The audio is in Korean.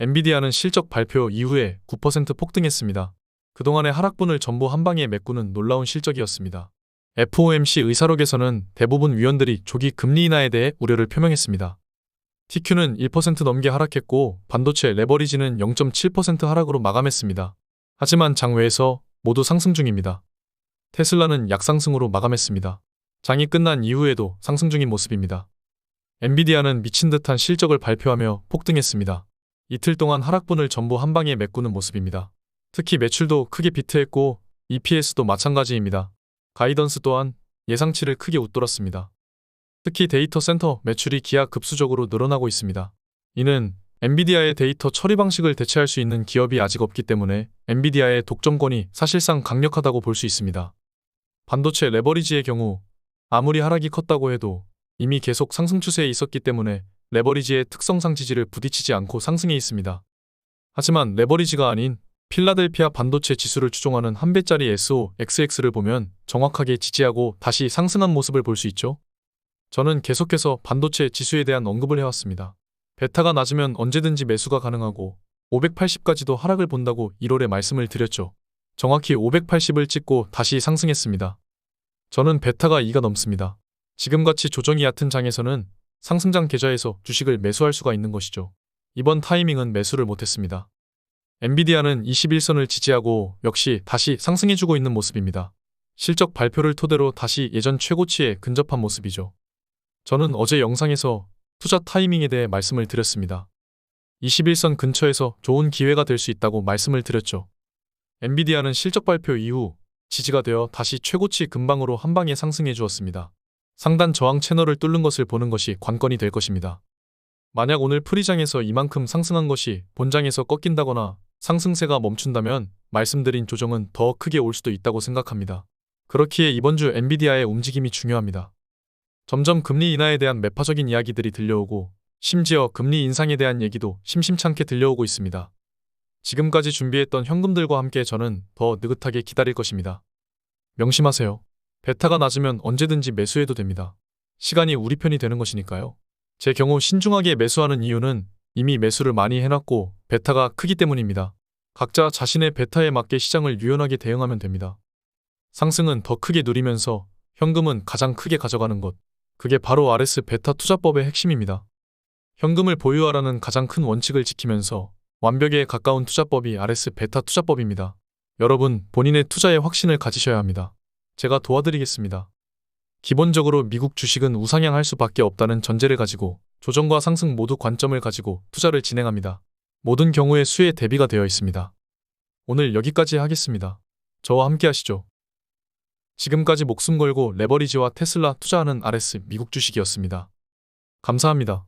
엔비디아는 실적 발표 이후에 9% 폭등했습니다. 그동안의 하락분을 전부 한 방에 메꾸는 놀라운 실적이었습니다. FOMC 의사록에서는 대부분 위원들이 조기 금리 인하에 대해 우려를 표명했습니다. TQ는 1% 넘게 하락했고 반도체 레버리지는 0.7% 하락으로 마감했습니다. 하지만 장외에서 모두 상승 중입니다. 테슬라는 약상승으로 마감했습니다. 장이 끝난 이후에도 상승 중인 모습입니다. 엔비디아는 미친 듯한 실적을 발표하며 폭등했습니다. 이틀 동안 하락분을 전부 한 방에 메꾸는 모습입니다. 특히 매출도 크게 비트했고 EPS도 마찬가지입니다. 가이던스 또한 예상치를 크게 웃돌았습니다. 특히 데이터 센터 매출이 기하급수적으로 늘어나고 있습니다. 이는 엔비디아의 데이터 처리 방식을 대체할 수 있는 기업이 아직 없기 때문에 엔비디아의 독점권이 사실상 강력하다고 볼 수 있습니다. 반도체 레버리지의 경우 아무리 하락이 컸다고 해도 이미 계속 상승 추세에 있었기 때문에 레버리지의 특성상 지지를 부딪히지 않고 상승해 있습니다. 하지만 레버리지가 아닌 필라델피아 반도체 지수를 추종하는 한 배짜리 SOXX를 보면 정확하게 지지하고 다시 상승한 모습을 볼 수 있죠. 저는 계속해서 반도체 지수에 대한 언급을 해왔습니다. 베타가 낮으면 언제든지 매수가 가능하고 580까지도 하락을 본다고 1월에 말씀을 드렸죠. 정확히 580을 찍고 다시 상승했습니다. 저는 베타가 2가 넘습니다. 지금같이 조정이 얕은 장에서는 상승장 계좌에서 주식을 매수할 수가 있는 것이죠. 이번 타이밍은 매수를 못했습니다. 엔비디아는 21선을 지지하고 역시 다시 상승해주고 있는 모습입니다. 실적 발표를 토대로 다시 예전 최고치에 근접한 모습이죠. 저는 어제 영상에서 투자 타이밍에 대해 말씀을 드렸습니다. 21선 근처에서 좋은 기회가 될 수 있다고 말씀을 드렸죠. 엔비디아는 실적 발표 이후 지지가 되어 다시 최고치 근방으로 한 방에 상승해 주었습니다. 상단 저항 채널을 뚫는 것을 보는 것이 관건이 될 것입니다. 만약 오늘 프리장에서 이만큼 상승한 것이 본장에서 꺾인다거나 상승세가 멈춘다면 말씀드린 조정은 더 크게 올 수도 있다고 생각합니다. 그렇기에 이번 주 엔비디아의 움직임이 중요합니다. 점점 금리 인하에 대한 매파적인 이야기들이 들려오고 심지어 금리 인상에 대한 얘기도 심심찮게 들려오고 있습니다. 지금까지 준비했던 현금들과 함께 저는 더 느긋하게 기다릴 것입니다. 명심하세요. 베타가 낮으면 언제든지 매수해도 됩니다. 시간이 우리 편이 되는 것이니까요. 제 경우 신중하게 매수하는 이유는 이미 매수를 많이 해놨고 베타가 크기 때문입니다. 각자 자신의 베타에 맞게 시장을 유연하게 대응하면 됩니다. 상승은 더 크게 누리면서 현금은 가장 크게 가져가는 것. 그게 바로 RS 베타 투자법의 핵심입니다. 현금을 보유하라는 가장 큰 원칙을 지키면서 완벽에 가까운 투자법이 RS 베타 투자법입니다. 여러분, 본인의 투자에 확신을 가지셔야 합니다. 제가 도와드리겠습니다. 기본적으로 미국 주식은 우상향할 수밖에 없다는 전제를 가지고 조정과 상승 모두 관점을 가지고 투자를 진행합니다. 모든 경우에 수에 대비가 되어 있습니다. 오늘 여기까지 하겠습니다. 저와 함께 하시죠. 지금까지 목숨 걸고 레버리지와 테슬라 투자하는 RS 미국 주식이었습니다. 감사합니다.